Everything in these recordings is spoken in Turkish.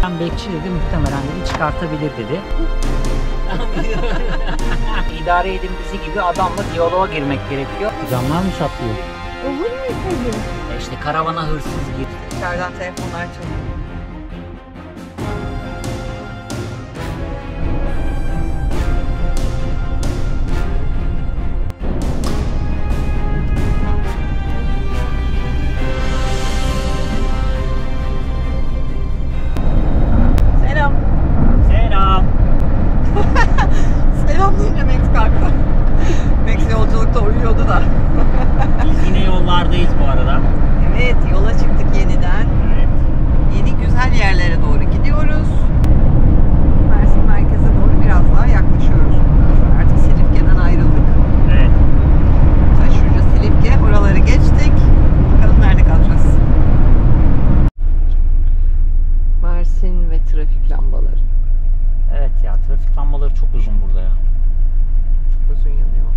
Ben bekçi dedi, muhtemelen dedi çıkartabilir dedi. İdare edin bizi gibi adamla diyaloğa girmek gerekiyor. Camlar mı çatlıyor? Olur mu tabii? İşte karavana hırsız girdi. İçeriden telefonlar çalıyor. Selam. Selam. Selam deyince Max kalktı. Max yolculukta uyuyordu da. Biz yine yollardayız bu arada. Evet, yola çıktık yeniden. Evet. Yeni güzel yerlere doğru gidiyoruz. Mersin merkeze doğru biraz daha yaklaşıyoruz. Artık Silifke'den ayrıldık. Evet. Taşucu, Silifke, oraları geçtik. Bakalım nerede kalacağız. Mersin ve trafik lambaları. Evet ya, trafik lambaları çok uzun burada ya. Çok uzun yanıyor.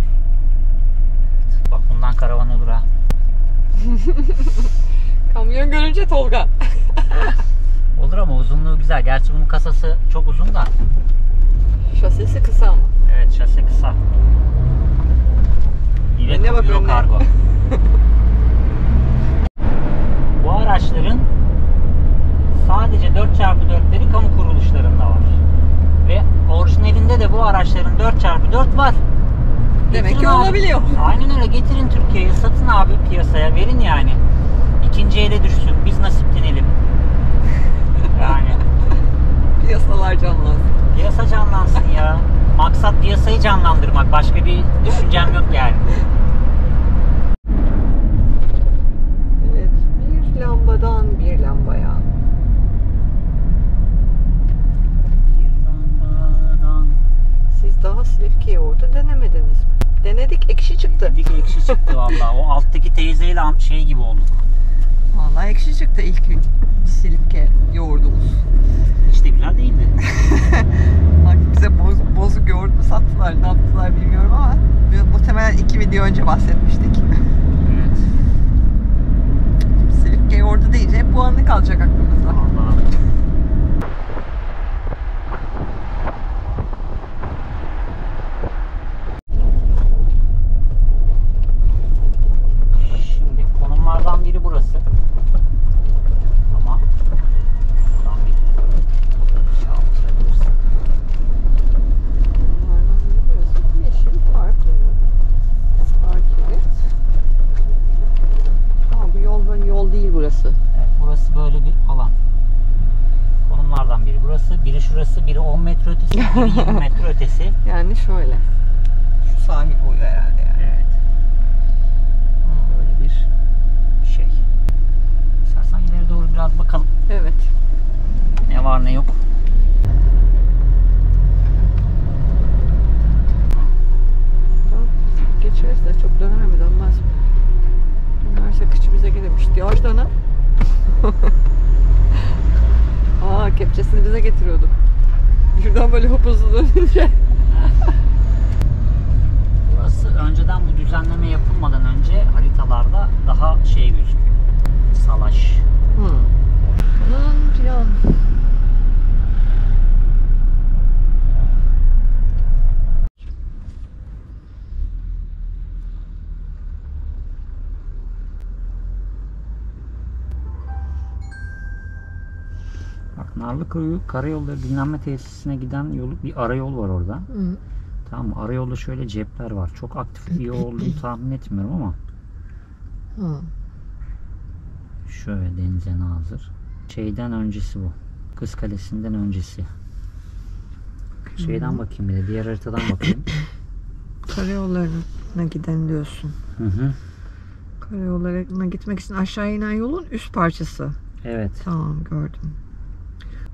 Bak bundan karavan olur ha. Kamyon görünce Tolga. Olur ama uzunluğu güzel. Gerçi bunun kasası çok uzun da. Şasisi kısa ama. Evet, şase kısa. Önüne bak, Euro önüne. kargo. Bu araçların sadece 4x4'leri kamu kuruluşlarında var. Ve orijinalinde de bu araçların 4x4 var. Demek Getirin ki abi. olabiliyor. Aynen öyle. Getirin Türkiye'ye. Satın abi piyasaya. Verin yani. İkinci ele düşsün. Biz nasiplenelim. Yani. Piyasalar canlansın. Piyasa canlansın ya. Maksat piyasayı canlandırmak. Başka bir düşüncem yok yani. Evet, bir lambadan bir lambaya. Siz daha Silifke yoğurdu denemediniz mi? Denedik, ekşi çıktı. Dedik ekşi çıktı valla. O alttaki teyzeyle şey gibi oldu. Vallahi ekşi çıktı ilk Silifke yoğurdumuz. Hiç de güzel değildi. Bak bize bozuk yoğurt mu sattılar, ne yaptılar bilmiyorum ama muhtemelen 2 video önce bahsetmiştik. Evet. Silifke yoğurdu deyince hep bu anı kalacak aklımızda. Valla. Şimdi konumlardan biri burası. Ama buradan bir şey yaptırabilirsin. Bunlardan biri burası. Yeşil park önü. Park evet. Ama bu yol böyle yol değil burası. Evet, burası böyle bir alan. Konumlardan biri burası. Biri şurası, biri 10 metre ötesi, biri 20 metre ötesi. Yani şöyle. Şu sahil boyu herhalde yani. Evet. Böyle bir şey. İstersen ileri doğru biraz bakalım. Evet. Ne var ne yok. Geçeriz de çok döner mi dönmez mi? Dönerse kıçı bize gelirmiş. Yavaş dön ha. Aa, kepçesini bize getiriyorduk. Şuradan böyle hop hızlı dönünce. Burası önceden bu düzenleme yapılmadan önce haritalarda daha şey gözüküyor. Salaş. Plan. Bak Narlıkuyu Karayolları Dinlenme Tesisine giden yolu, bir arayol var orada. Hı. Tamam mı? Arayolda şöyle cepler var. Çok aktif iyi olduğunu tahmin etmiyorum ama. Hı. Şöyle denize nazır. Şeyden öncesi bu. Kız Kalesi'nden öncesi. Şeyden bakayım bir de. Diğer haritadan bakayım. Karayollarına giden diyorsun. Hı hı. Karayollarına gitmek için aşağı inen yolun üst parçası. Evet. Tamam, gördüm.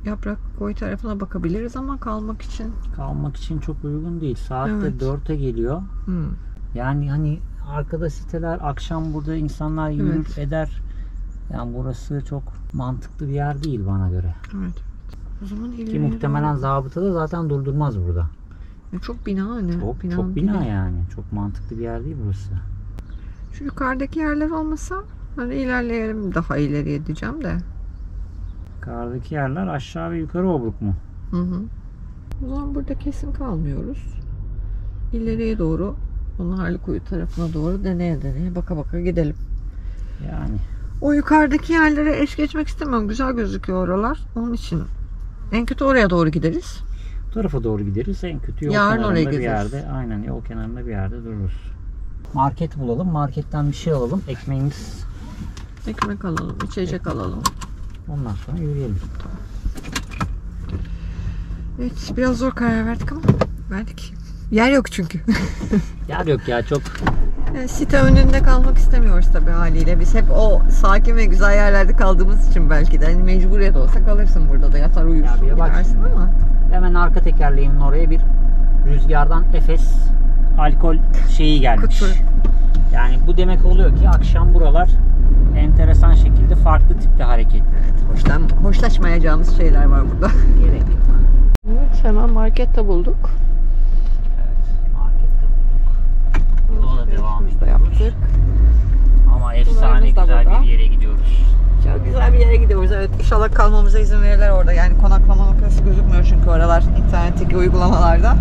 Yaprak Koy tarafına bakabiliriz ama kalmak için. Kalmak için çok uygun değil. Saatte Evet. 4'e geliyor. Hı. Yani hani arkada siteler, akşam burada insanlar yürür Evet. eder. Yani burası çok mantıklı bir yer değil bana göre. Evet. O zaman Ki ileri muhtemelen zabıta da zaten durdurmaz burada. çok bina ne? Çok Binanın bina dibi. yani. Çok mantıklı bir yer değil burası. Şu yukarıdaki yerler olmasa hani ilerleyelim, daha ileriye diyeceğim de. Kardaki yerler aşağı ve yukarı obruk mu? Hı hı. O zaman burada kesin kalmıyoruz. İleriye doğru, Onarlıkuyu tarafına doğru deneye deneye baka baka gidelim. Yani. O yukarıdaki yerlere eş geçmek istemiyorum. Güzel gözüküyor oralar. Onun için en kötü oraya doğru gideriz. Bu tarafa doğru gideriz. En kötü yol Yarın oraya kenarında bir gezeriz. yerde. Aynen yol kenarında bir yerde dururuz. Market bulalım. Marketten bir şey alalım. Ekmeğimiz. Ekmek alalım, içecek alalım. Ondan sonra yürüyelim. Evet, biraz zor karar verdik ama verdik. Yer yok çünkü. Yer yok ya çok. Site önünde kalmak istemiyoruz tabii haliyle. Biz hep o sakin ve güzel yerlerde kaldığımız için belki de. Hani mecburiyet olsa kalırsın burada da, yatar uyursun, Ya bir bak gidersin şimdi. ama. Hemen arka tekerleğimin oraya bir rüzgardan Efes alkol şeyi gelmiş. Kutu. Yani bu demek oluyor ki akşam buralar enteresan şekilde farklı tipte hareketli. Hoşlaşmayacağımız şeyler var burada. Gerek yok. Evet, hemen markette bulduk. Evet, markette bulduk. Yola devam Biz de ediyoruz. yaptık. Ama efsane Sularımız da güzel burada. bir yere gidiyoruz. Çok güzel bir yere gidiyoruz. Evet, inşallah kalmamıza izin verirler orada. Yani konaklama noktası gözükmüyor çünkü oralar internetteki uygulamalarda.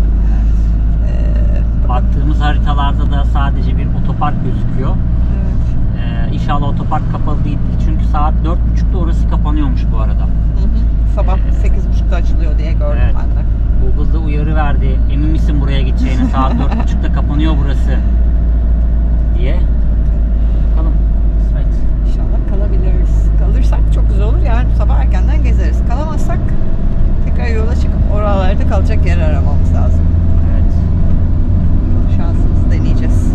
Baktığımız haritalarda da sadece bir otopark gözüküyor. Evet. İnşallah otopark kapalı değil. Çünkü saat 4.30'da orası kapanıyormuş bu arada. Hı hı. Sabah 8.30'da açılıyor diye gördüm Evet. ben de. Google'da uyarı verdi. Emin misin buraya gideceğine? Saat 4.30'da kapanıyor burası diye. Bakalım. Evet. İnşallah kalabiliriz. Kalırsak çok güzel olur. Yarın sabah erkenden gezeriz. Kalamazsak tekrar yola çıkıp oralarda kalacak yer aramamız lazım. Evet. Şansımızı deneyeceğiz.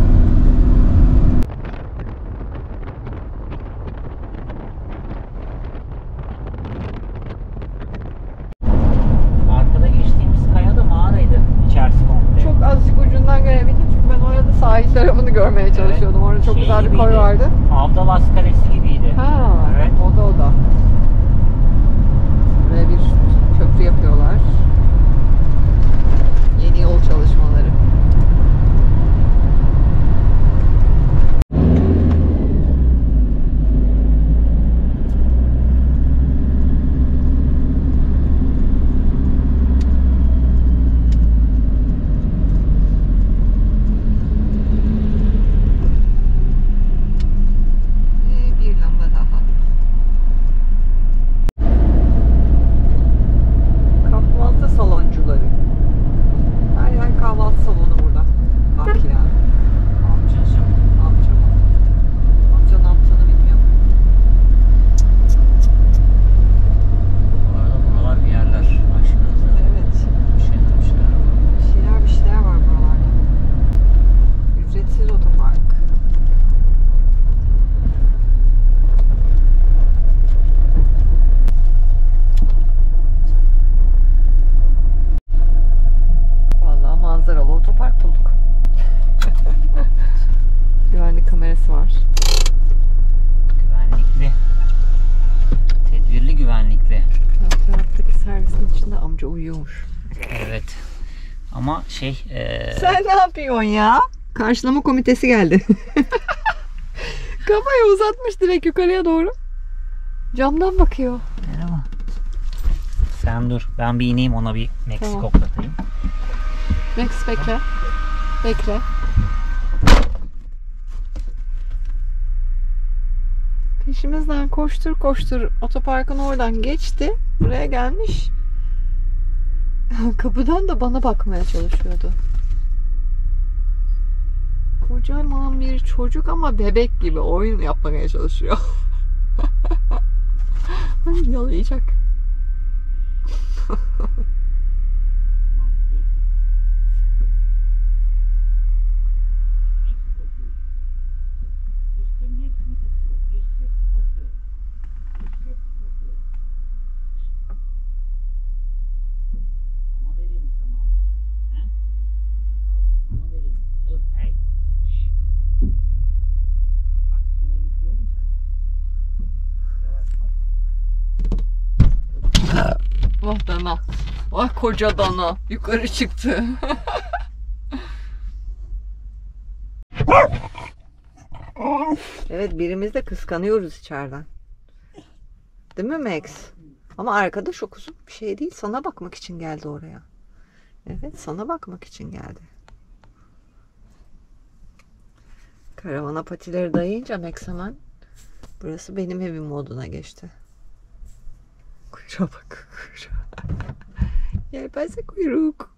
Arkada geçtiğimiz kaya da mağaraydı. İçerisi komple. Çok azıcık ucundan görebildim çünkü ben orada sahil tarafını görmeye çalışıyordum. Orada çok Şey güzel bir koy gibiydi. vardı. Avdalas Kalesi gibiydi. Ha, Evet. o da. Buraya bir köprü yapıyorlar. Yeni yol çalışmaları. Bir lamba daha. Kahvaltı saloncuları. Her yer kahvaltı salonu burada. Bak ya. Amcacığım. Amca mı? Amca ne yaptığını bilmiyorum. Bu arada buralar bir yerler. Başınızda Evet. bir şeyler var. Bir şeyler var buralarda. Ücretsiz otopark. Vallahi manzaralı otopark bulduk. Güvenlik kamerası var. Güvenlikli. Tedbirli güvenlikli. Yan taraftaki servisin içinde amca uyuyormuş. Evet. Ama şey Sen ne yapıyorsun ya? Karşılama komitesi geldi. Kafayı uzatmış direkt yukarıya doğru. Camdan bakıyor. merhaba. Sen dur. Ben bir ineyim ona bir Meksiko Tamam. atayım. Max bekle. Bekle. Peşimizden koştur koştur otoparkın oradan geçti. Buraya gelmiş. Kapıdan da bana bakmaya çalışıyordu. Kocaman bir çocuk ama bebek gibi oyun yapmaya çalışıyor. Ay, yalayacak. Vah dana. Vah koca dana. Yukarı çıktı. Evet, birimiz de kıskanıyoruz içeriden. Değil mi Max? Ama arkadaş o kuzum bir şey değil. Sana bakmak için geldi oraya. Evet, sana bakmak için geldi. Karavana patileri dayayınca Max hemen burası benim evim moduna geçti. Kuyruğa bak, kuyruğa. Yelpaze kuyruk.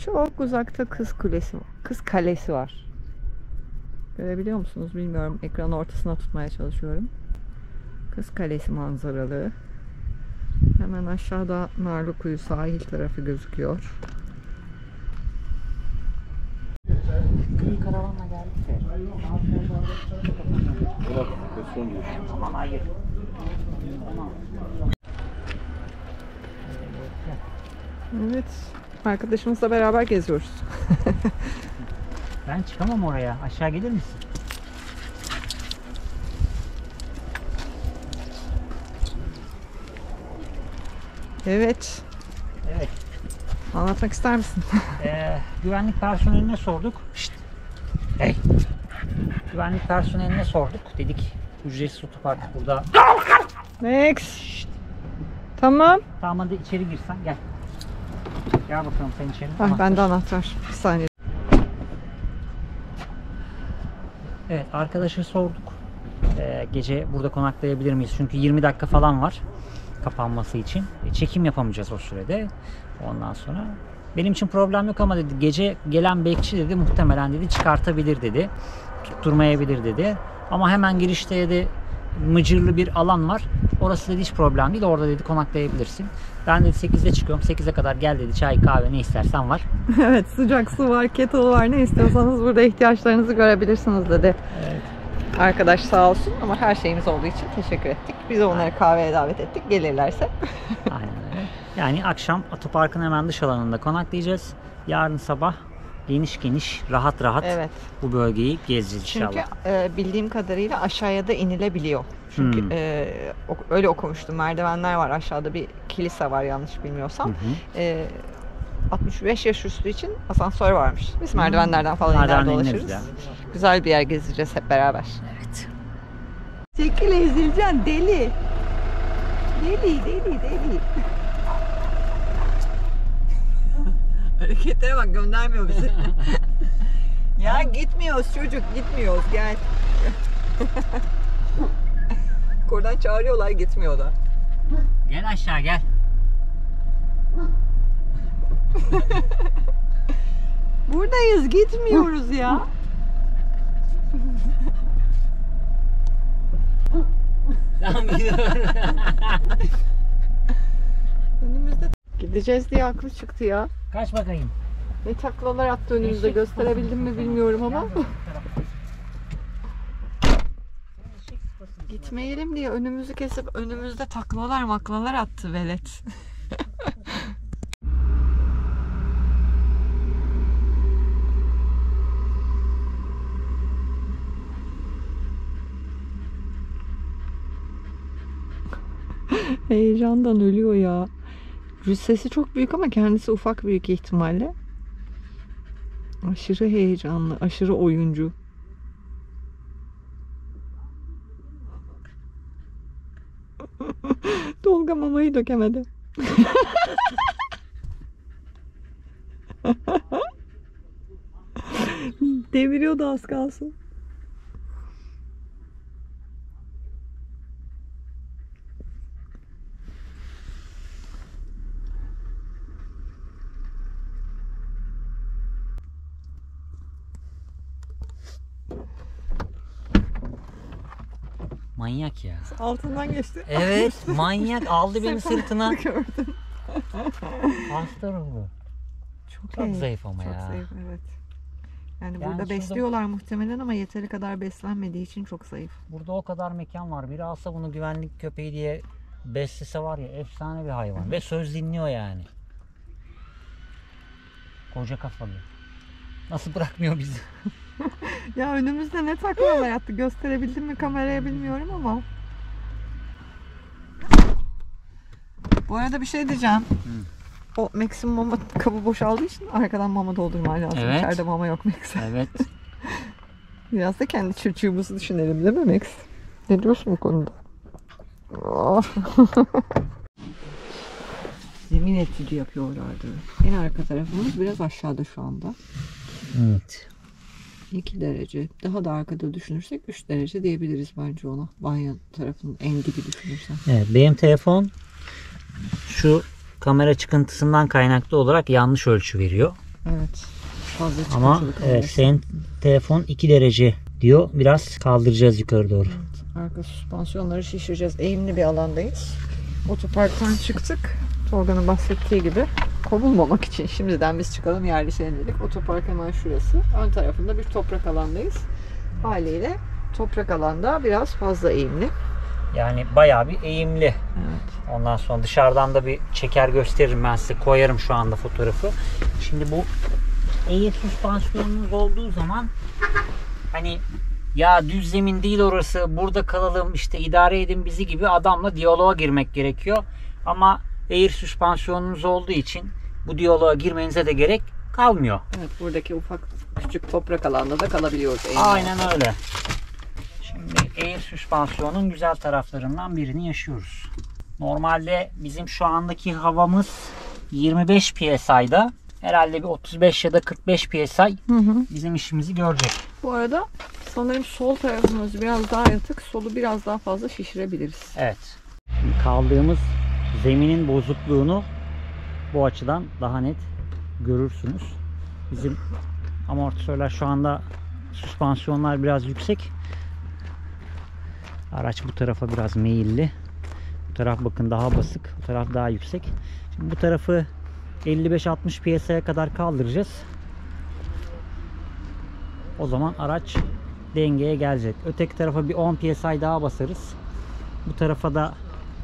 Çok uzakta Kız Kulesi, Kız Kalesi var. Görebiliyor musunuz bilmiyorum. Ekranın ortasına tutmaya çalışıyorum. Kız Kalesi manzaralı. Hemen aşağıda Narlıkuyu sahil tarafı gözüküyor. Bir karavanla geldik de. Aman hayır. Tamam. Evet. Arkadaşımızla beraber geziyoruz. Ben çıkamam oraya. Aşağı gelir misin? Evet. Evet. Anlatmak ister misin? Güvenlik personeline sorduk. Şşt. Hey. Güvenlik personeline sorduk. Dedik ücretsiz otopark burada. Max. Şşt. Tamam. Tamam hadi içeri girsen gel. Gel bakalım sen içeri. Ah, bende anahtar. Bir saniye. Evet, arkadaşa sorduk. Gece burada konaklayabilir miyiz? Çünkü 20 dakika falan var kapanması için. Çekim yapamayacağız o sürede. Ondan sonra benim için problem yok ama dedi gece gelen bekçi dedi muhtemelen dedi çıkartabilir dedi. Tutturmayabilir dedi. Ama hemen girişte dedi mıcırlı bir alan var. Orası dedi hiç problem değil. Orada dedi konaklayabilirsin. Ben dedi 8'de çıkıyorum. 8'e kadar gel dedi. Çay, kahve ne istersen var. Evet, sıcak su var, kettle var. Ne istiyorsanız burada ihtiyaçlarınızı görebilirsiniz dedi. Evet. Arkadaş sağ olsun ama her şeyimiz olduğu için teşekkür ettik. Biz de onları kahveye davet ettik. Gelirlerse. Aynen öyle. Yani akşam otoparkın hemen dış alanında konaklayacağız. Yarın sabah geniş rahat Evet. bu bölgeyi gezeceğiz inşallah. Çünkü bildiğim kadarıyla aşağıya da inilebiliyor. Çünkü öyle okumuştum. Merdivenler var. Aşağıda bir kilise var yanlış bilmiyorsam. 65 yaş üstü için asansör varmış. Biz merdivenlerden falan iner dolaşırız. Yani. Güzel bir yer gezeceğiz hep beraber. Evet. Çekil ezileceksin deli. Deli. Hareketlere bak göndermiyor bizi. Ya gitmiyoruz çocuk gitmiyoruz gel. Oradan çağırıyorlar gitmiyor da. Gel aşağı gel. Buradayız gitmiyoruz ya. Tamam gidiyorum. Önümüzde gideceğiz diye aklı çıktı ya. Kaç bakayım. Ne taklalar attı önümüzde gösterebildim mi bilmiyorum ama. Gitmeyelim diye önümüzü kesip önümüzde taklalar attı velet. Heyecandan ölüyor ya. Sesi çok büyük ama kendisi ufak büyük ihtimalle. Aşırı heyecanlı, aşırı oyuncu. Tolga mamayı dökemedi. Deviriyordu az kalsın. Manyak ya. Altından geçti. Evet, manyak aldı beni sırtına. Gördüm. Hasta ruhu. Çok zayıf ama çok ya. Zayıf, evet. Yani burada şurada- besliyorlar muhtemelen ama yeteri kadar beslenmediği için çok zayıf. Burada o kadar mekan var. Biri alsa bunu güvenlik köpeği diye beslese var ya efsane bir hayvan. Ve söz dinliyor yani. Koca kafalı. Nasıl bırakmıyor bizi? Ya önümüzde ne taklalar yattı gösterebildim mi kameraya bilmiyorum ama. Bu arada bir şey diyeceğim. O Max'in mama kabı boşaldığı için arkadan mama doldurman lazım. Evet. İçeride mama yok Max. Evet. Biraz da kendi çocuğumuzu düşünelim değil mi Max? Ne diyorsun bu konuda? Oh. Zemin etüdü yapıyorlardı. En arka tarafımız biraz aşağıda şu anda. Evet. 2 derece. Daha da arkada düşünürsek 3 derece diyebiliriz bence ona. Banyo tarafının en dibi düşünürsen. Evet, benim telefon şu kamera çıkıntısından kaynaklı olarak yanlış ölçü veriyor. Evet. Fazla Ama çıkıntılı kalmış. senin telefon 2 derece diyor. Biraz kaldıracağız yukarı doğru. Evet, arka süspansiyonları şişireceğiz. Eğimli bir alandayız. Otoparktan çıktık. Tolga'nın bahsettiği gibi kovulmamak için şimdiden biz çıkalım yerleşelim dedik. Otopark hemen şurası. Ön tarafında bir toprak alandayız. Haliyle toprak alanda biraz fazla eğimli. Yani bayağı bir eğimli. Evet. Ondan sonra dışarıdan da bir çeker gösteririm ben size. Koyarım şu anda fotoğrafı. Şimdi bu eğir süspansiyonunuz olduğu zaman hani ya düz zemin değil orası, burada kalalım, işte idare edin bizi gibi adamla diyaloğa girmek gerekiyor. Ama eğir süspansiyonunuz olduğu için bu diyaloğa girmenize de gerek kalmıyor. Evet, buradaki ufak küçük toprak alanda da kalabiliyoruz. Eğimli. Aynen öyle. Şimdi eğir süspansiyonun güzel taraflarından birini yaşıyoruz. Normalde bizim şu andaki havamız 25 psi'da. Herhalde bir 35 ya da 45 psi bizim işimizi görecek. Bu arada sanırım sol tarafımız biraz daha yatık. Solu biraz daha fazla şişirebiliriz. Evet. Kaldığımız zeminin bozukluğunu bu açıdan daha net görürsünüz. Bizim amortisörler şu anda, süspansiyonlar biraz yüksek. Araç bu tarafa biraz meyilli. Bu taraf bakın daha basık. Bu taraf daha yüksek. Şimdi bu tarafı 55-60 psi'ye kadar kaldıracağız. O zaman araç dengeye gelecek. Öteki tarafa bir 10 psi daha basarız. Bu tarafa da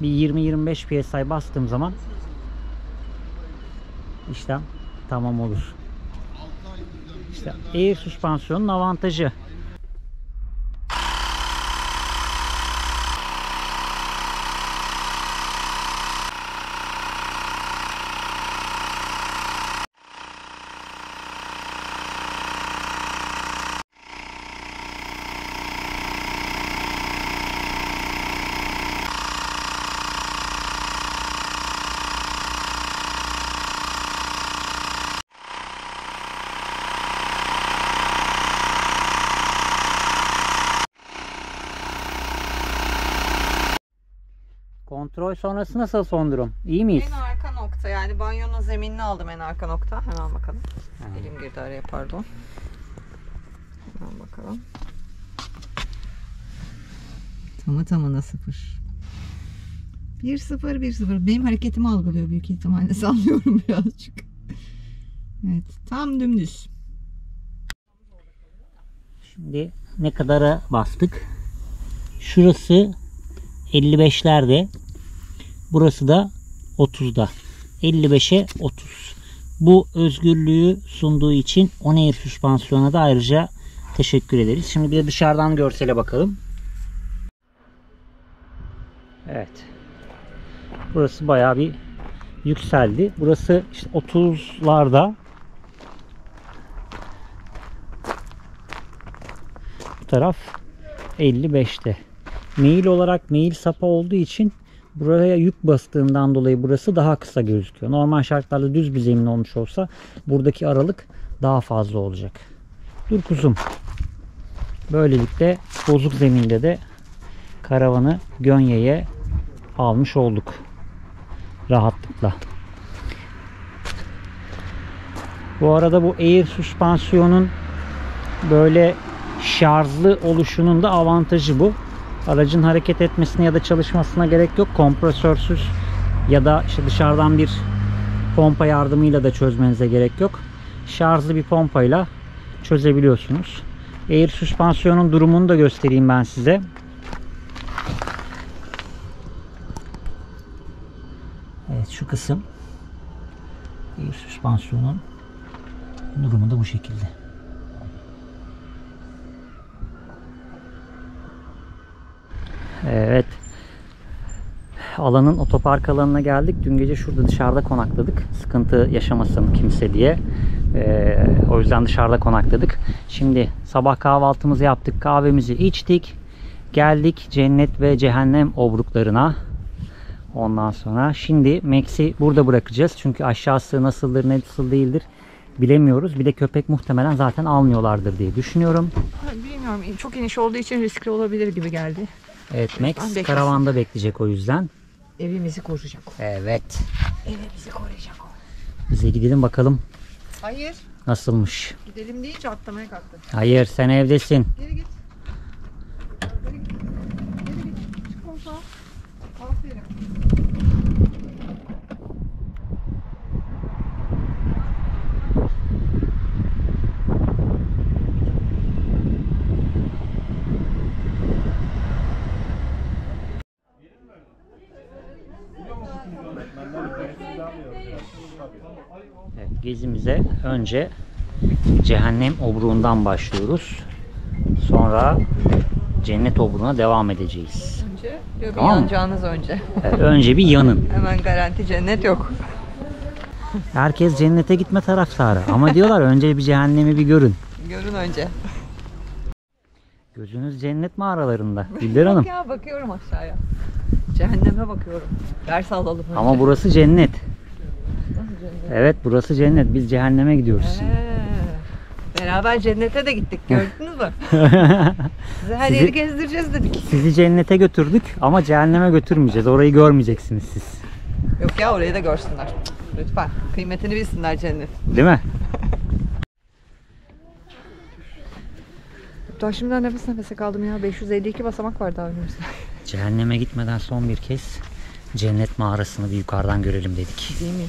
bir 20-25 psi bastığım zaman işlem tamam olur. İşte air süspansiyonun avantajı. Kontrol sonrası nasıl son durum? İyi miyiz? En arka nokta, yani banyonun zeminini aldım en arka nokta. Hemen bakalım. Elim girdi araya, pardon. Hemen bakalım. Tamına 0. 1-0. Benim hareketimi algılıyor büyük ihtimalle. Sallıyorum birazcık. Evet, tam dümdüz. Şimdi ne kadara bastık? Şurası 55'lerde. Burası da 30'da. 55'e 30. Bu özgürlüğü sunduğu için On-Air süspansiyona da ayrıca teşekkür ederiz. Şimdi bir de dışarıdan görsele bakalım. Evet. Burası bayağı bir yükseldi. Burası işte 30'larda. Bu taraf 55'te. Meyil olarak meyil sapa olduğu için buraya yük bastığından dolayı burası daha kısa gözüküyor. Normal şartlarda düz bir zemin olmuş olsa buradaki aralık daha fazla olacak. Dur kuzum. Böylelikle bozuk zeminde de karavanı gönyeye almış olduk. Rahatlıkla. Bu arada bu air süspansiyonun böyle şarjlı oluşunun da avantajı bu. Aracın hareket etmesine ya da çalışmasına gerek yok. Kompresörsüz ya da işte dışarıdan bir pompa yardımıyla da çözmenize gerek yok. Şarjlı bir pompayla çözebiliyorsunuz. Air süspansiyonun durumunu da göstereyim ben size. Evet, şu kısım air süspansiyonun durumu da bu şekilde. Evet. Alanın, otopark alanına geldik. Dün gece şurada dışarıda konakladık. Sıkıntı yaşamasın kimse diye. O yüzden dışarıda konakladık. Şimdi sabah kahvaltımızı yaptık. Kahvemizi içtik. geldik cennet ve cehennem obruklarına. Ondan sonra şimdi Max'i burada bırakacağız. Çünkü aşağısı nasıldır nasıl değildir bilemiyoruz. Bir de köpek muhtemelen zaten almıyorlardır diye düşünüyorum. Bilmiyorum. Çok iniş olduğu için riskli olabilir gibi geldi. Evet, Max karavanda bekleyecek o yüzden. Evimizi koruyacak. Evet. Evimizi koruyacak o. Bize gidelim bakalım Hayır. nasılmış. Gidelim deyince atlamaya kalktı. Hayır, sen evdesin. Geri git. Geri git. Geri git. Çık koltuğa. Aferin. Evet, gezimize önce cehennem obruğundan başlıyoruz. Sonra cennet obruğuna devam edeceğiz. Önce bir Tamam mı? yanacağınız önce. Evet, önce bir yanın. Hemen garanti cennet yok. Herkes cennete gitme taraftarı. Ama diyorlar önce bir cehennemi bir görün. Görün önce. Gözünüz cennet mağaralarında. Güller Hanım. Bak ya, bakıyorum aşağıya. Cehenneme bakıyorum. Ders alalım önce. Ama burası cennet. Nasıl cennet? Evet, burası cennet. Biz cehenneme gidiyoruz. Beraber cennete de gittik, gördünüz mü? Size her Sizi- yeri gezdireceğiz dedik. Sizi cennete götürdük ama cehenneme götürmeyeceğiz. Orayı görmeyeceksiniz siz. Yok ya, orayı da görsünler. Lütfen. Kıymetini bilsinler cennet. Değil mi? Daha şimdiden nefes nefese kaldım ya. 552 basamak var daha önümüzde. Cehenneme gitmeden son bir kez cennet mağarasını bir yukarıdan görelim dedik. Değil mi?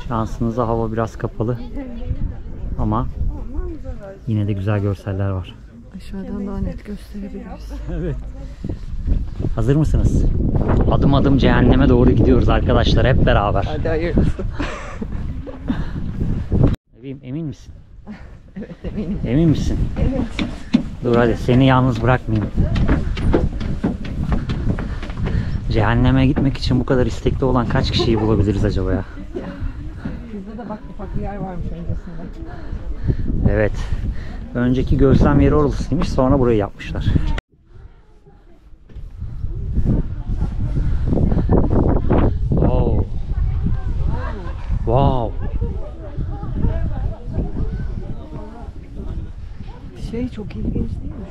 Şansınıza hava biraz kapalı. Ama yine de güzel görseller var. Aşağıdan daha net gösterebiliriz. Evet. Hazır mısınız? Adım adım cehenneme doğru gidiyoruz arkadaşlar hep beraber. Hadi hayırlısı. Emin misin? Evet, eminim. Emin misin? Evet. Dur hadi seni yalnız bırakmayayım. Cehenneme gitmek için bu kadar istekli olan kaç kişiyi bulabiliriz acaba ya? Bizde de bak ufak bir yer varmış öncesinde. Evet. Önceki gözlem yeri orasıymış, sonra burayı yapmışlar. Oh. Wow. Şey çok ilginç değil mi?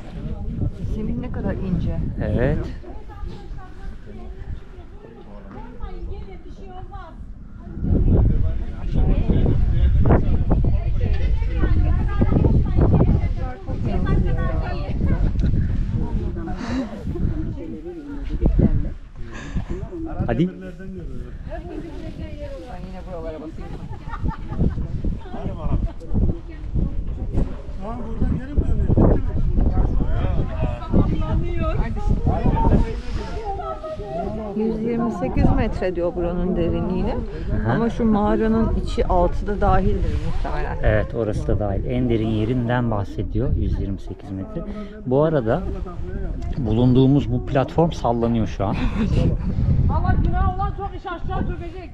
Zemin ne kadar ince. Evet. Hadi. Ben yine buralara basayım. Tamam, buradan geri mi dönüyor? 128 metre diyor buranın derinliğine. Aha. Ama şu mağaranın içi altı da dahildir muhtemelen. Evet, orası da dahil. En derin yerinden bahsediyor. 128 metre. Bu arada bulunduğumuz bu platform sallanıyor şu an. Allah günah olan çok iş aşağı çökecek.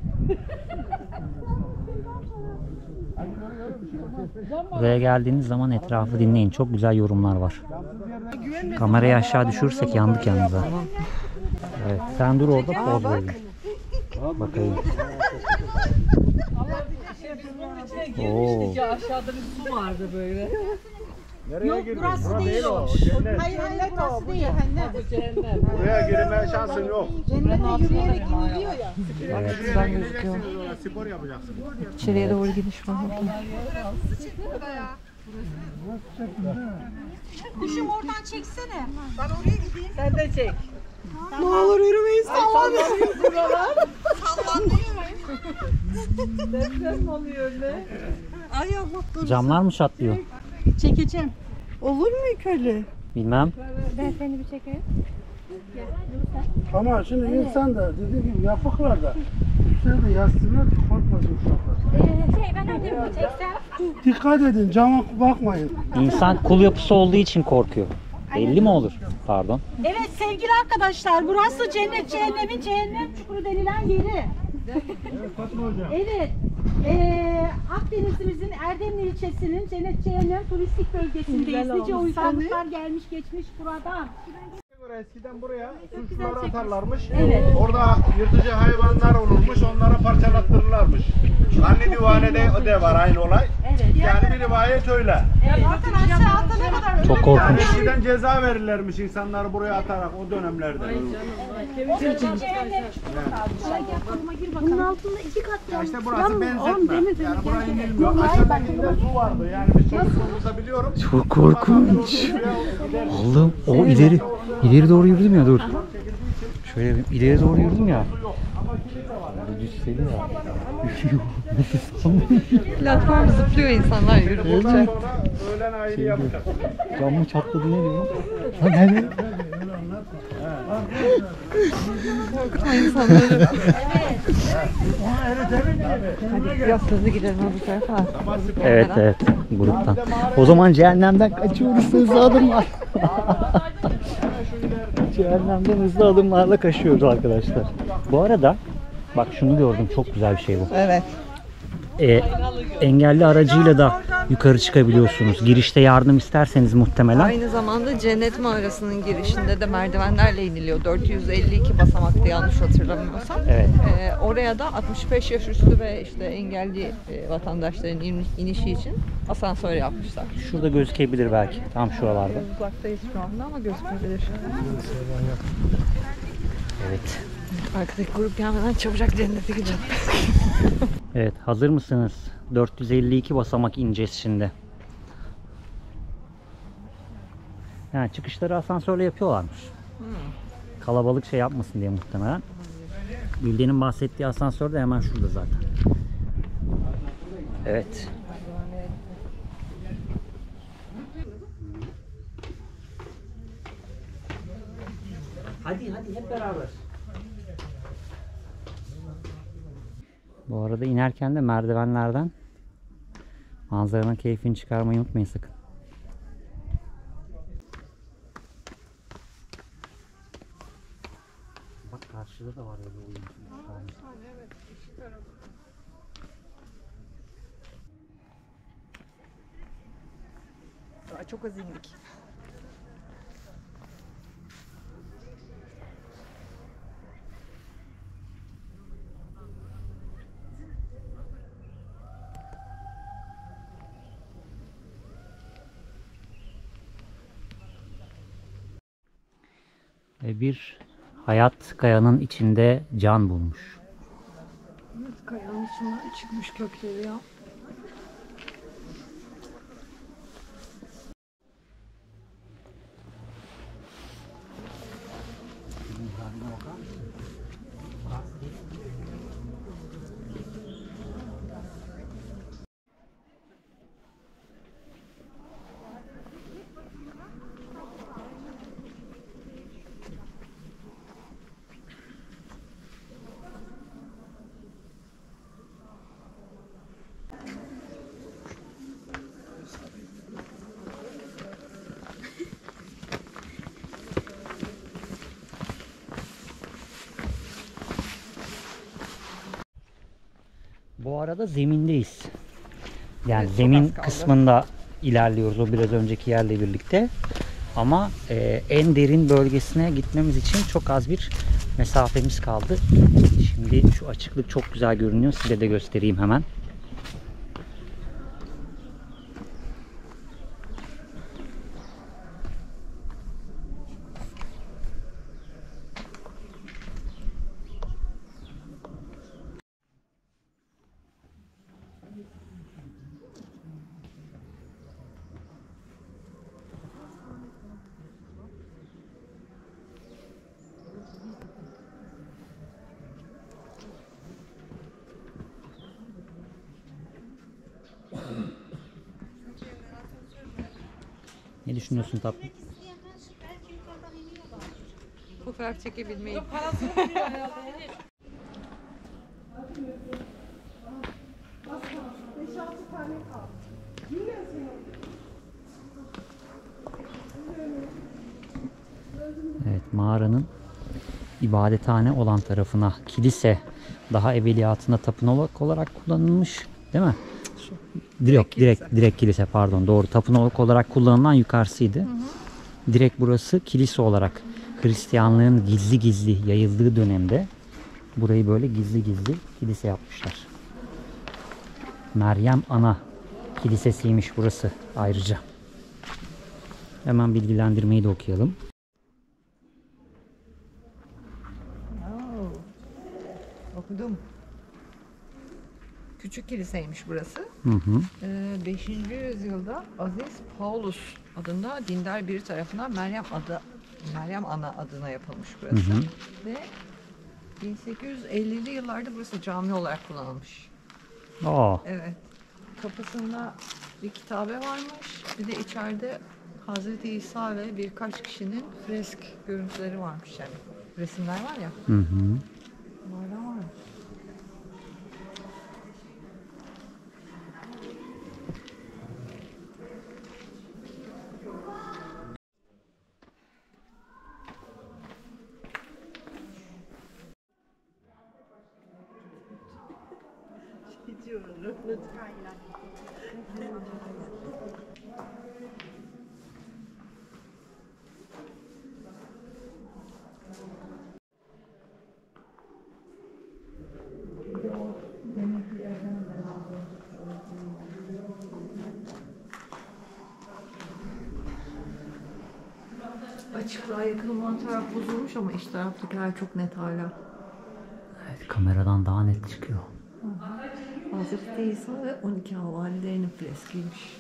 Buraya geldiğiniz zaman etrafı dinleyin. Çok güzel yorumlar var. Kamerayı aşağı düşürürsek yandık yalnız ha. Evet, sen dur orada poz verin. Bakayım. Oo. Aşağıda bir su vardı böyle. Yok burası değil o. Hayır hayır burası değil. Cehennem. Buraya girmeye şansın yok. Cennete yürüyerek iniliyor ya. Evet. Güzel gözüküyor. Spor yapacaksın. İçeriye doğru gidiş var. Kuşum oradan çeksene. Ben oraya gideyim. Sen de çek. Ne olur yürümeyin sallanıyor buralar. Sallanıyor. Deprem oluyor ne? Ay Allah dur. Camlar mı çatlıyor? Çekeceğim. Olur mu öyle? Bilmem. Ben seni bir çekeyim. Ama şimdi insan da dediği gibi yapıklarda üstüne de yatsınlar, korkmasın uşaklar. Ben öyle bir çeksem. Dikkat edin, cama bakmayın. İnsan kul yapısı olduğu için korkuyor. Belli mi olur? Pardon. Evet sevgili arkadaşlar burası cennet cehennemin cehennem çukuru denilen yeri. Evet. Akdeniz'imizin Erdemli ilçesinin Cennet Cehennem turistik bölgesindeyiz. Nice uygarlıklar gelmiş geçmiş buradan. Eskiden buraya suçluları atarlarmış. Orada yırtıcı hayvanlar olurmuş, onlara parçalattırırlarmış. Anne Divane'de de var aynı olay. Yani bir rivayet öyle. Zaten aşağı alta ne kadar Çok Yani korkunç. eskiden ceza verirlermiş insanları buraya atarak o dönemlerde. Bunun altında 2 kat Ya yan. işte burası benzetme. Yani buraya inilmiyor. Aşağıdakinde su vardı. Yani biz çocukluğumuzda biliyorum. Çok korkunç. Allah'ım o ileri doğru yürüdüm ya dur. Şöyle ileri doğru yürüdüm ya. Düşseli ya. Platform zıplıyor insanlar yürüdükçe. Sonra öğlen ayrı yapacağız. Camı çatladı ne diyor? Lan nerede? Korkutan insanları. Hadi biraz hızlı gidelim bu tarafa. Evet gruptan. O zaman cehennemden kaçıyoruz hızlı adımlar. Cehennemden hızlı adımlarla kaçıyoruz arkadaşlar. Bu arada bak şunu gördüm, çok güzel bir şey bu. Evet. Engelli aracıyla da yukarı çıkabiliyorsunuz. Girişte yardım isterseniz muhtemelen. Aynı zamanda Cennet Mağarası'nın girişinde de merdivenlerle iniliyor. 452 basamaktı yanlış hatırlamıyorsam. Evet. Oraya da 65 yaş üstü ve işte engelli vatandaşların inişi için asansör yapmışlar. Şurada gözükebilir belki. Tam şuralarda. Uzaktayız şu anda ama gözükebilir. Evet. Arkadaki grup gelmeden çabucak cennete gidelim. Evet, hazır mısınız? 452 basamak ineceğiz şimdi. Yani çıkışları asansörle yapıyorlarmış. Kalabalık şey yapmasın diye muhtemelen. Gülden'in bahsettiği asansör de hemen şurada zaten. Evet. Hadi hep beraber. Bu arada inerken de merdivenlerden manzaranın keyfini çıkarmayı unutmayın sakın. Bak karşıda da var öyle oyun. Çok az indik. Ve bir hayat kayanın içinde can bulmuş. Kayanın içinden çıkmış kökleri ya. Bu arada zemindeyiz. Yani Evet, çok zemin az kaldı. kısmında ilerliyoruz o biraz önceki yerle birlikte. Ama en derin bölgesine gitmemiz için çok az bir mesafemiz kaldı. Şimdi şu açıklık çok güzel görünüyor. Size de göstereyim hemen. Ne düşünüyorsun tatlım? Fotoğraf çekebilmeyi. Evet, mağaranın ibadethane olan tarafına kilise daha evveliyatında tapınak olarak kullanılmış. Değil mi? Direkt kilise, pardon, doğru. Tapınak olarak kullanılan yukarısıydı. Direkt burası kilise olarak Hristiyanlığın gizli gizli yayıldığı dönemde burayı böyle gizli gizli kilise yapmışlar. Meryem Ana Kilisesiymiş burası ayrıca. Hemen bilgilendirmeyi de okuyalım. Okudum. Küçük kiliseymiş burası. 5. yüzyılda Aziz Paulus adında dindar biri tarafından Meryem Ana adına yapılmış burası. Ve 1850'li yıllarda burası cami olarak kullanılmış. Evet. Kapısında bir kitabe varmış. Bir de içeride Hazreti İsa ve birkaç kişinin fresk görüntüleri varmış yani. Resimler var ya. Bunlardan varmış. Açıklığa yakın olan taraf bozulmuş ama iç taraftakiler çok net hala. Evet, kameradan daha net çıkıyor. Hazreti İsa ve 12 havarilerinin freskiymiş.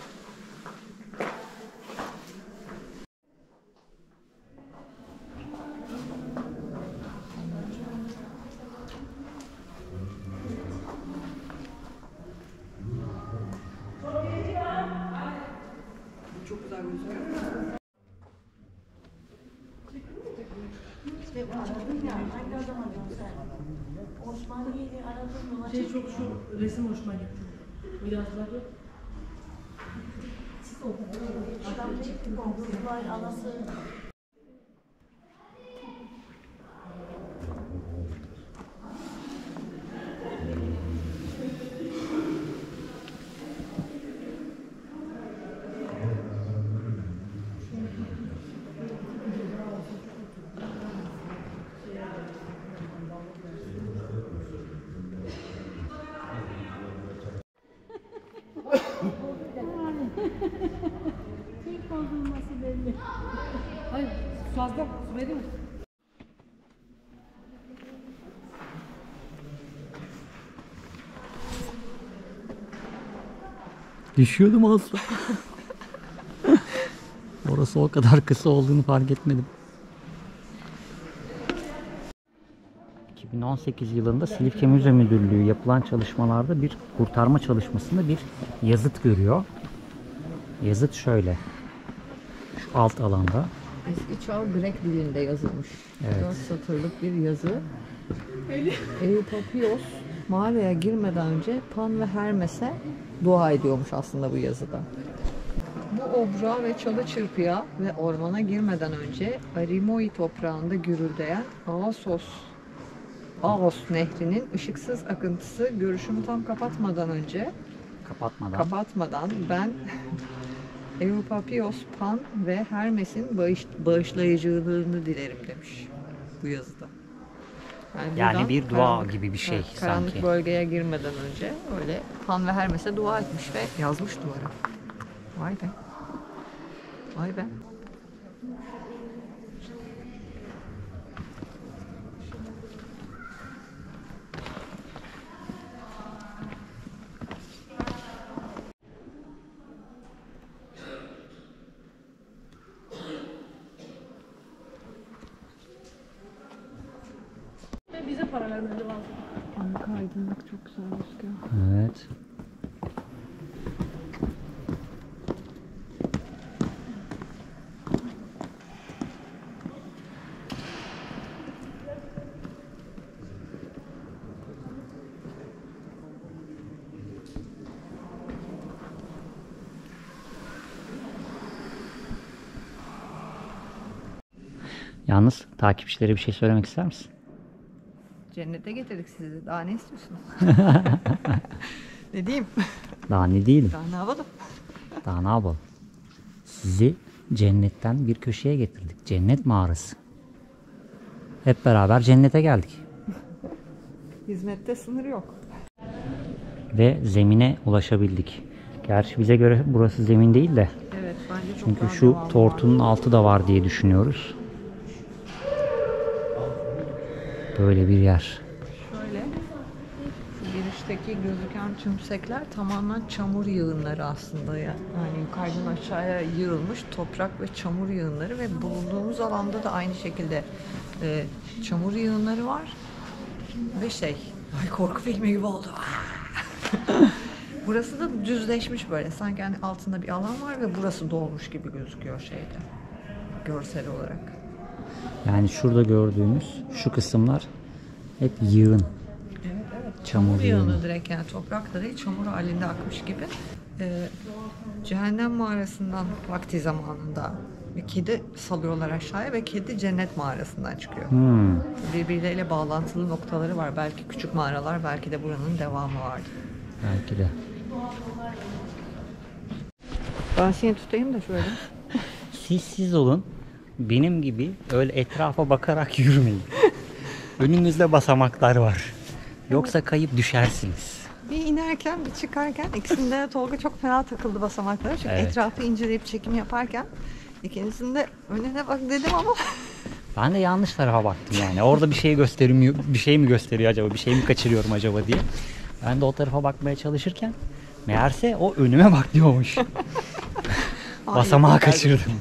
Çok güzel gözüküyor. Çok şu resim hoşuma gitti. Birazları. Adam çıktı komşular anası. İlk bozulması belli. Hayır, fazla su vereyim mi? Düşüyordum az. Orası o kadar kısa olduğunu fark etmedim. 2018 yılında Silifke Müze Müdürlüğü yapılan çalışmalarda bir kurtarma çalışmasında bir yazıt görüyor. Yazıt şöyle. Şu alt alanda. Eski çağ Grek dilinde yazılmış. Evet. 4 satırlık bir yazı. Eupapios mağaraya girmeden önce Pan ve Hermes'e dua ediyormuş aslında bu yazıda. Bu obra ve çalı çırpıya ve ormana girmeden önce Arimoi toprağında gürüldeyen Aos nehrinin ışıksız akıntısı görüşümü tam kapatmadan ben Eupapios, Pan ve Hermes'in bağışlayıcılığını dilerim demiş bu yazıda. Yani buradan bir dua gibi bir şey karanlık sanki. bölgeye girmeden önce öyle Pan ve Hermes'e dua etmiş ve yazmış duvara. Vay be. Vay be. Ve bize para vermeleri lazım. Arka aydınlık çok güzel gözüküyor. Evet. Yalnız takipçilere bir şey söylemek ister misin? Cennete getirdik sizi. Daha ne istiyorsunuz? Ne diyeyim? Daha ne diyelim? Daha ne yapalım? Daha ne yapalım? Sizi cennetten bir köşeye getirdik. Cennet mağarası. Hep beraber cennete geldik. Hizmette sınır yok. Ve zemine ulaşabildik. Gerçi bize göre burası zemin değil de. Evet, bence çok Çünkü daha şu devamı tortunun var. altı da var diye düşünüyoruz. Böyle bir yer. Şöyle, şu girişteki gözüken tümsekler tamamen çamur yığınları aslında. Yani yukarıdan aşağıya yığılmış toprak ve çamur yığınları ve bulunduğumuz alanda da aynı şekilde çamur yığınları var. Ve ay korku filmi gibi oldu. Burası da düzleşmiş böyle. Sanki hani altında bir alan var ve burası dolmuş gibi gözüküyor görsel olarak. Yani şurada gördüğümüz şu kısımlar hep yığın. Evet. Çamur yığını direkt, yani toprak da değil, çamur halinde akmış gibi. Cehennem mağarasından vakti zamanında bir kedi salıyorlar aşağıya ve kedi cennet mağarasından çıkıyor. Birbirleriyle bağlantılı noktaları var. Belki küçük mağaralar, belki de buranın devamı vardı. Belki de. Ben seni tutayım da şöyle. Siz olun. Benim gibi öyle etrafa bakarak yürümeyin. Önünüzde basamaklar var. Yoksa kayıp düşersiniz. Bir inerken bir çıkarken ikisinde de Tolga çok fena takıldı basamaklara. Çünkü Evet. etrafı inceleyip çekim yaparken ikinizin de önüne bak dedim ama Ben de yanlış tarafa baktım yani. Orada bir şey göstermiyor, bir şey mi gösteriyor acaba, bir şey mi kaçırıyorum acaba diye. Ben de o tarafa bakmaya çalışırken meğerse o önüme bak diyormuş. Basamağı kaçırdım.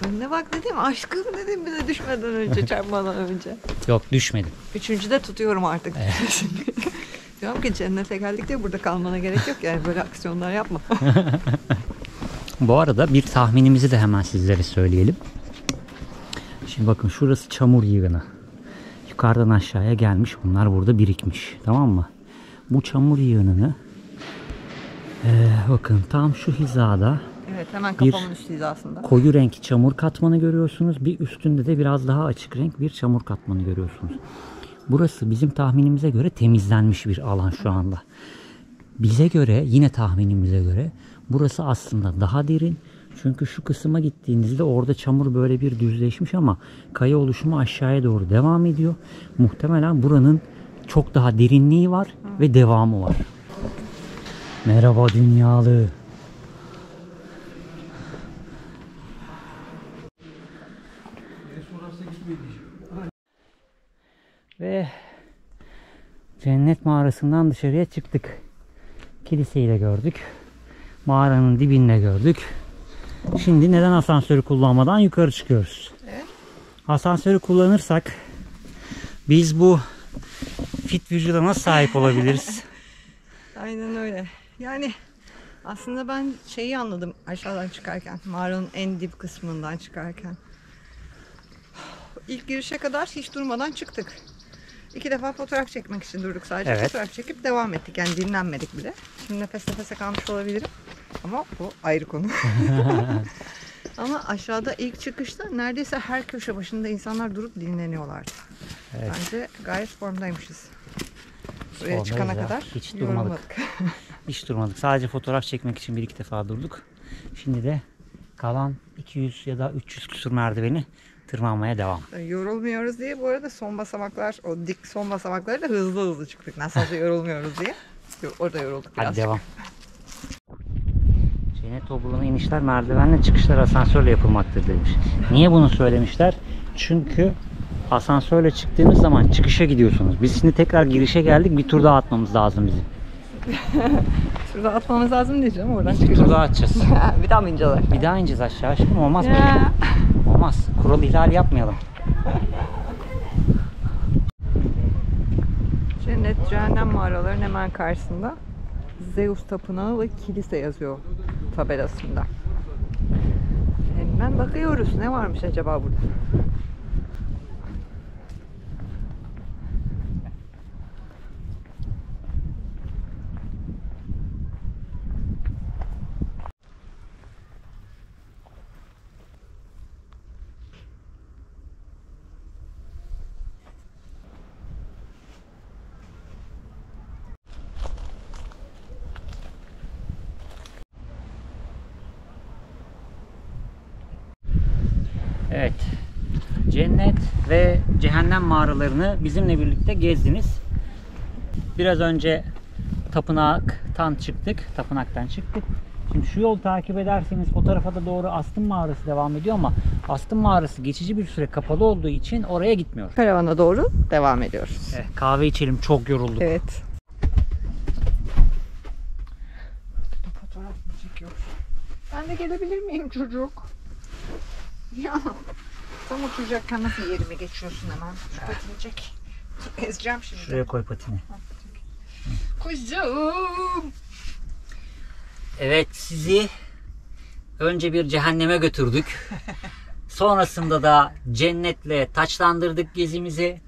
önüne bak dedim, aşkım dedim, bize düşmeden önce, çarpmadan önce. Yok, düşmedim. Üçüncüde tutuyorum artık. Diyorum ki cennete geldik diye burada kalmana gerek yok, yani böyle aksiyonlar yapma. Bu arada bir tahminimizi de hemen sizlere söyleyelim. Şimdi bakın, şurası çamur yığını. Yukarıdan aşağıya gelmiş, bunlar burada birikmiş. Tamam mı? Bu çamur yığınını bakın tam şu hizada Evet, hemen kafamın üstü hizasında. koyu renk çamur katmanı görüyorsunuz. Bir üstünde de biraz daha açık renk bir çamur katmanı görüyorsunuz. Burası bizim tahminimize göre temizlenmiş bir alan şu anda. Bize göre, yine tahminimize göre burası aslında daha derin. Çünkü şu kısma gittiğinizde orada çamur böyle bir düzleşmiş ama kaya oluşumu aşağıya doğru devam ediyor. Muhtemelen buranın çok daha derinliği var ve devamı var. Merhaba dünyalı. Ve cennet mağarasından dışarıya çıktık. Kiliseyi de gördük. Mağaranın dibini de gördük. Şimdi neden asansörü kullanmadan yukarı çıkıyoruz? Evet. Asansörü kullanırsak biz bu fit vücuda nasıl sahip olabiliriz? Aynen öyle. Yani aslında ben şeyi anladım aşağıdan çıkarken, mağaranın en dip kısmından çıkarken. İlk girişe kadar hiç durmadan çıktık. 2 defa fotoğraf çekmek için durduk sadece. Evet. Fotoğraf çekip devam ettik. Yani dinlenmedik bile. Şimdi nefes nefese kalmış olabilirim. Ama bu ayrı konu. Ama aşağıda ilk çıkışta neredeyse her köşe başında insanlar durup dinleniyorlardı. Evet. Bence gayet formdaymışız. Buraya Formdayız çıkana ya. kadar Hiç yorulmadık. Hiç durmadık. Sadece fotoğraf çekmek için 1-2 defa durduk. Şimdi de kalan 200 ya da 300 küsur merdiveni tırmanmaya devam. Yorulmuyoruz diye bu arada son basamaklar, o dik son basamakları da hızlı hızlı çıktık. Nasıl olsa yorulmuyoruz diye. Orada yorulduk biraz. Hadi devam. Cennet toprağına inişler merdivenle, çıkışlar asansörle yapılmaktadır demiş. Niye bunu söylemişler? Çünkü asansörle çıktığınız zaman çıkışa gidiyorsunuz. Biz şimdi tekrar girişe geldik. Bir tur daha atmamız lazım bizim. Şurada atmamız lazım diyeceğim. Oradan Bir tur çıkacağız. daha atacağız. Bir daha mı ineceğiz? Bir daha ineceğiz aşağı aşkım. Olmaz böyle. Olmaz. Kural ihlali yapmayalım. Cennet, cehennem mağaralarının hemen karşısında Zeus Tapınağı ve kilise yazıyor tabelasında. Hemen bakıyoruz. Ne varmış acaba burada? Evet. Cennet ve cehennem mağaralarını bizimle birlikte gezdiniz. Biraz önce tapınaktan çıktık. Şimdi şu yolu takip ederseniz o tarafa da doğru Astım Mağarası devam ediyor ama Astım Mağarası geçici bir süre kapalı olduğu için oraya gitmiyor. Karavana doğru devam ediyoruz. Evet, kahve içelim, çok yorulduk. Evet. Fotoğraf mı çekiyorsun? Ben de gelebilir miyim çocuk? Ya tam oturacakken nasıl yerime geçiyorsun hemen? Şu patini çek. Ezeceğim şimdi. Şuraya koy patini. Kuzum. Evet, sizi önce bir cehenneme götürdük. Sonrasında da cennetle taçlandırdık gezimizi.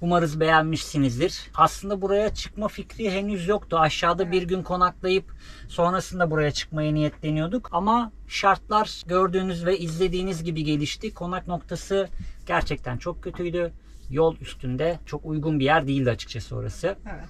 Umarız beğenmişsinizdir. Aslında buraya çıkma fikri henüz yoktu. Aşağıda bir gün konaklayıp sonrasında buraya çıkmaya niyetleniyorduk. Ama şartlar gördüğünüz ve izlediğiniz gibi gelişti. Konak noktası gerçekten çok kötüydü. Yol üstünde çok uygun bir yer değildi açıkçası orası. Evet.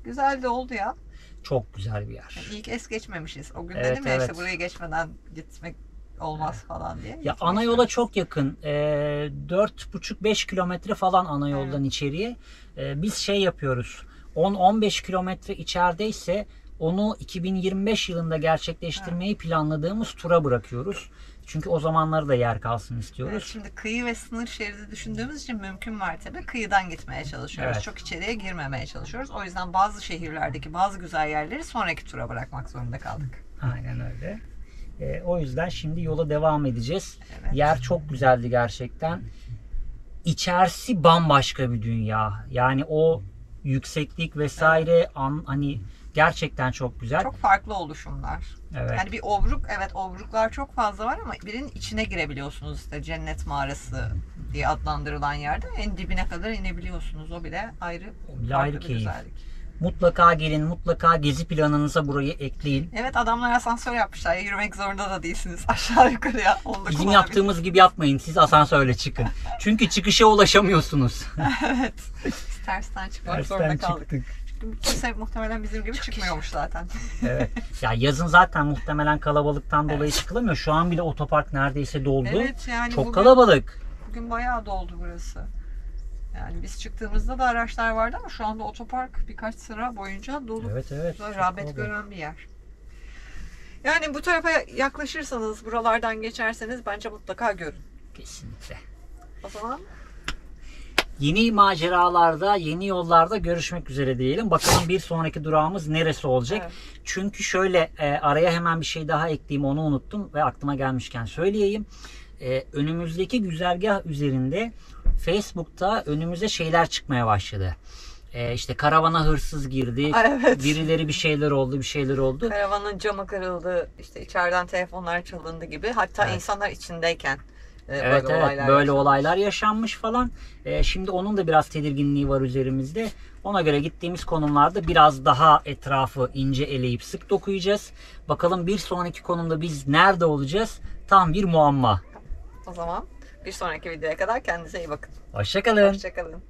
Güzel de oldu ya. Çok güzel bir yer. Yani ilk es geçmemişiz. O gün Evet, dedim ya evet. işte burayı geçmeden gitmek olmaz falan diye. Ya Hiç ana yola geçmemişiz. çok yakın. 4,5-5 kilometre falan ana yoldan içeriye. Biz şey yapıyoruz. 10-15 kilometre içerideyse onu 2025 yılında gerçekleştirmeyi planladığımız tura bırakıyoruz. Çünkü o zamanları da yer kalsın Evet, istiyoruz. şimdi kıyı ve sınır şeridi düşündüğümüz için mümkün mertebe kıyıdan gitmeye çalışıyoruz. Evet. Çok içeriye girmemeye çalışıyoruz. O yüzden bazı şehirlerdeki bazı güzel yerleri sonraki tura bırakmak zorunda kaldık. Aynen öyle. O yüzden şimdi yola devam edeceğiz. Evet. Yer çok güzeldi gerçekten. İçerisi bambaşka bir dünya. Yani o yükseklik vesaire hani gerçekten çok güzel. Çok farklı oluşumlar. Evet. Yani bir obruk, evet obruklar çok fazla var ama birinin içine girebiliyorsunuz işte cennet mağarası diye adlandırılan yerde en dibine kadar inebiliyorsunuz. O bile ayrı, O bile farklı ayrı bir keyif. güzellik. Mutlaka gelin, mutlaka gezi planınıza burayı ekleyin. Evet adamlar asansör yapmışlar. Yürümek zorunda da değilsiniz. Aşağı yukarıya. Onu da Bizim kullanabilirsiniz. yaptığımız gibi yapmayın. Siz asansörle çıkın. Çünkü çıkışa ulaşamıyorsunuz. Evet. Biz tersten çıkmak zorunda Tersten kaldık. çıktık. Çünkü kimse muhtemelen bizim gibi çıkmıyormuş zaten. Evet. Ya yazın zaten muhtemelen kalabalıktan dolayı çıkılamıyor. Şu an bile otopark neredeyse doldu. Evet yani Çok bugün, kalabalık. bugün bayağı doldu burası. Yani biz çıktığımızda da araçlar vardı ama şu anda otopark birkaç sıra boyunca dolu. Evet evet. Güzel, çok rağbet kalabalık. gören bir yer. Yani bu tarafa yaklaşırsanız, buralardan geçerseniz bence mutlaka görün. Kesinlikle. O zaman Yeni maceralarda, yeni yollarda görüşmek üzere diyelim. Bakalım bir sonraki durağımız neresi olacak? Evet. Çünkü şöyle araya hemen bir şey daha ekleyeyim, onu unuttum ve aklıma gelmişken söyleyeyim. Önümüzdeki güzergah üzerinde Facebook'ta önümüze şeyler çıkmaya başladı. İşte karavana hırsız girdi, evet. birileri bir şeyler oldu. Karavanın camı kırıldı, işte içeriden telefonlar çalındı gibi. Hatta Evet. insanlar içindeyken Evet böyle olaylar böyle yaşanmış. olaylar yaşanmış falan. Şimdi onun da biraz tedirginliği var üzerimizde. Ona göre gittiğimiz konumlarda biraz daha etrafı ince eleyip sık dokuyacağız. Bakalım bir sonraki konumda biz nerede olacağız? Tam bir muamma. O zaman bir sonraki videoya kadar kendinize iyi bakın. Hoşça kalın. Hoşçakalın.